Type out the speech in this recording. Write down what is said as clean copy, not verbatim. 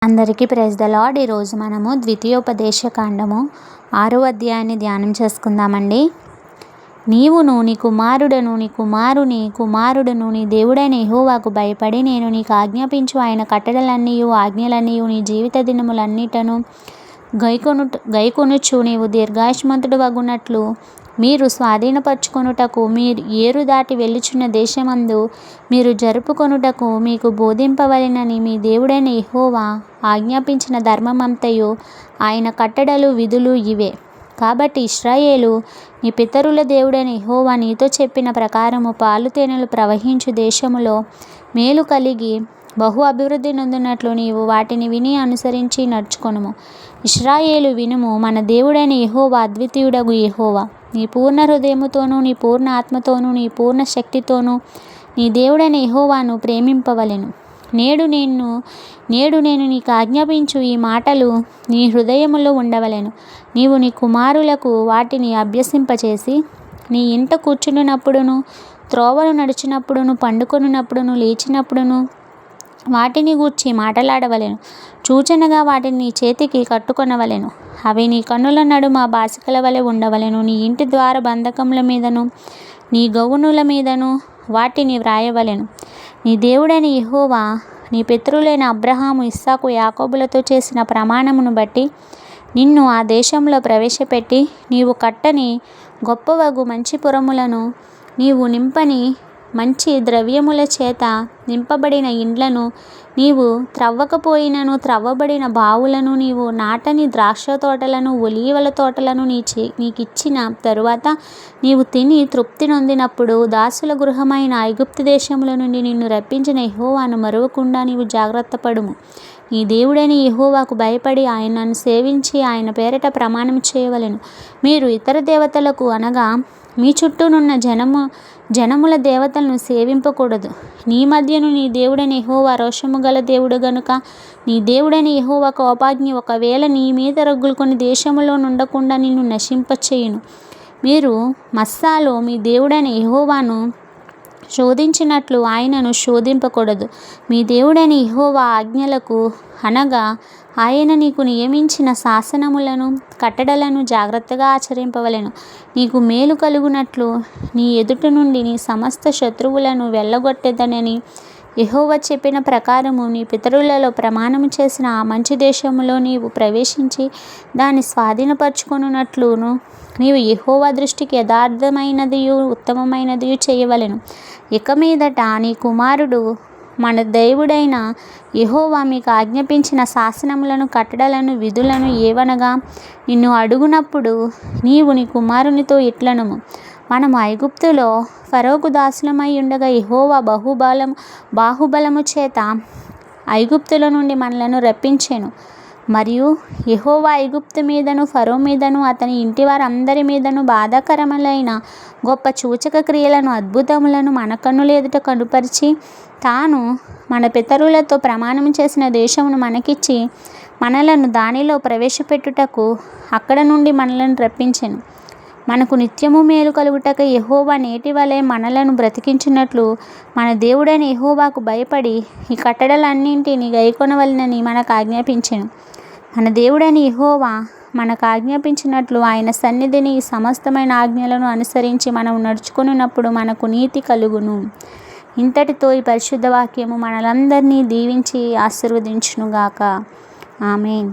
అందరికీ praise the lord. ఈరోజు మనము ద్వితీయోపదేశ కాండము 6వ అధ్యాయాన్ని ధ్యానం చేసుకుందామండి. నీవును నీ కుమారుడును నీ దేవుడైన యెహోవాకు భయపడి నేను నీకు ఆజ్ఞాపించు ఆయన కట్టడలన్నీయు ఆజ్ఞలన్నీయు నీ జీవిత దినములన్నిటను గైకొనుచు నీవు దీర్ఘాయుష్మంతుడు వగునట్లు మీరు స్వాధీనపరచుకొనుటకు మీరు ఏరు దాటి వెళ్ళుచున్న దేశమందు మీరు జరుపుకొనుటకు మీకు బోధింపవలెనని మీ దేవుడైన యెహోవా ఆజ్ఞాపించిన ధర్మమంతయు ఆయన కట్టడలు విధులు ఇవే. కాబట్టి ఇశ్రాయేలు నీ పితరుల దేవుడైన యెహోవా నీతో చెప్పిన ప్రకారము పాలు తేనెలు ప్రవహించు దేశములో మేలు కలిగి బహు అభివృద్ధి నొందినట్లు నీవు వాటిని విని అనుసరించి నడుచుకొనుము. ఇశ్రాయేలు వినుము, మన దేవుడైన యెహోవా అద్వితీయుడగు యెహోవా. నీ పూర్ణ హృదయముతోనూ నీ పూర్ణ ఆత్మతోనూ నీ పూర్ణ శక్తితోనూ నీ దేవుడైన యెహోవాను ప్రేమింపవలెను. నేడు నేను నీకు ఆజ్ఞాపించు ఈ మాటలు నీ హృదయములో ఉండవలెను. నీవు నీ కుమారులకు వాటిని అభ్యసింపచేసి నీ ఇంట కూర్చుండినప్పుడును త్రోవను నడిచినప్పుడును పండుకొనున్నప్పుడును లేచినప్పుడును వాటిని గూర్చి మాటలాడవలెను. సూచనగా వాటిని నీ చేతికి కట్టుకొనవలెను. అవి నీ కన్నుల నడుమ బాసికల వలె ఉండవలెను. నీ ఇంటి ద్వార బంధకముల మీదను నీ గౌనుల మీదను వాటిని వ్రాయవలెను. నీ దేవుడైన యెహోవా నీ పితరులైన అబ్రహాము ఇస్సాకు యాకోబులతో చేసిన ప్రమాణమును బట్టి నిన్ను ఆ దేశంలో ప్రవేశపెట్టి నీవు కట్టని గొప్పవగు మంచి పురములను నీవు నింపని మంచి ద్రవ్యముల చేత నింపబడిన ఇండ్లను నీవు త్రవ్వకపోయినను త్రవ్వబడిన బావులను నీవు నాటని ద్రాక్ష తోటలను ఒలీవల తోటలను నీకిచ్చిన తరువాత నీవు తిని తృప్తి నొందినప్పుడు దాసుల గృహమైన ఐగుప్తు దేశముల నుండి నిన్ను రప్పించిన యెహోవాను మరువకుండా నీవు జాగ్రత్త పడుము. నీ దేవుడైన యెహోవాకు భయపడి ఆయనను సేవించి ఆయన పేరట ప్రమాణం చేయవలెను. మీరు ఇతర దేవతలకు అనగా మీ చుట్టూనున్న జనముల దేవతలను సేవింపకూడదు. నీ మధ్యను నీ దేవుడైన యెహోవా రోషము గల దేవుడు గనుక నీ దేవుడైన యెహోవా కోపాగ్ని ఒకవేళ నీ మీద రగులుకొని దేశములో నుండకుండా నిన్ను నశింపచేయును. మీరు మస్సాలో మీ దేవుడైన యెహోవాను శోధించినట్లు ఆయనను శోధింపకూడదు. మీ దేవుడైన యెహోవా ఆజ్ఞలకు అనగా ఆయన నీకు నియమించిన శాసనములను కట్టడలను జాగ్రత్తగా ఆచరింపవలెను. నీకు మేలు కలుగునట్లు నీ ఎదుట నుండి నీ సమస్త శత్రువులను వెళ్ళగొట్టెదనని యెహోవా చెప్పిన ప్రకారము నీ పితరులలో ప్రమాణము చేసిన ఆ మంచి దేశములో నీవు ప్రవేశించి దాన్ని స్వాధీనపరచుకొనున్నట్లును నీవు యెహోవా దృష్టికి యథార్థమైనదియు ఉత్తమమైనదియు చేయవలెను. ఇక మీదట నీ కుమారుడు మన దేవుడైన యెహోవా మీకు ఆజ్ఞాపించిన శాసనములను కట్టడలను విధులను ఏవనగా నిన్ను అడుగునప్పుడు నీవు నీ కుమారునితో ఇట్లనుము, మనము ఐగుప్తులో ఫరోకు దాసులమై ఉండగా యెహోవా బాహుబలము చేత ఐగుప్తుల నుండి మనలను రప్పించెను. మరియు యెహోవా ఐగుప్తు మీదను ఫరో మీదను అతని ఇంటి వారందరి మీదను బాధాకరములైన గొప్ప సూచక క్రియలను అద్భుతములను మన కన్నుల ఎదుట కనుపరిచి తాను మన పితరులతో ప్రమాణం చేసిన దేశమును మనకిచ్చి మనలను దానిలో ప్రవేశపెట్టుటకు అక్కడ నుండి మనలను రప్పించెను. మనకు నిత్యము మేలు కలుగుటకు యెహోవా నేటి వలె మనలను బ్రతికించినట్లు మన దేవుడైన యెహోవాకు భయపడి ఈ కట్టడలన్నింటినీ గైకొనవలెనని మనకు ఆజ్ఞాపించెను. మన దేవుడైన యెహోవా మనకు ఆజ్ఞాపించినట్లు ఆయన సన్నిధిని ఈ సమస్తమైన ఆజ్ఞలను అనుసరించి మనం నడుచుకున్నప్పుడు మనకు నీతి కలుగును. ఇంతటితో ఈ పరిశుద్ధ వాక్యము మనలందరినీ దీవించి ఆశీర్వదించునుగాక. ఆమేన్.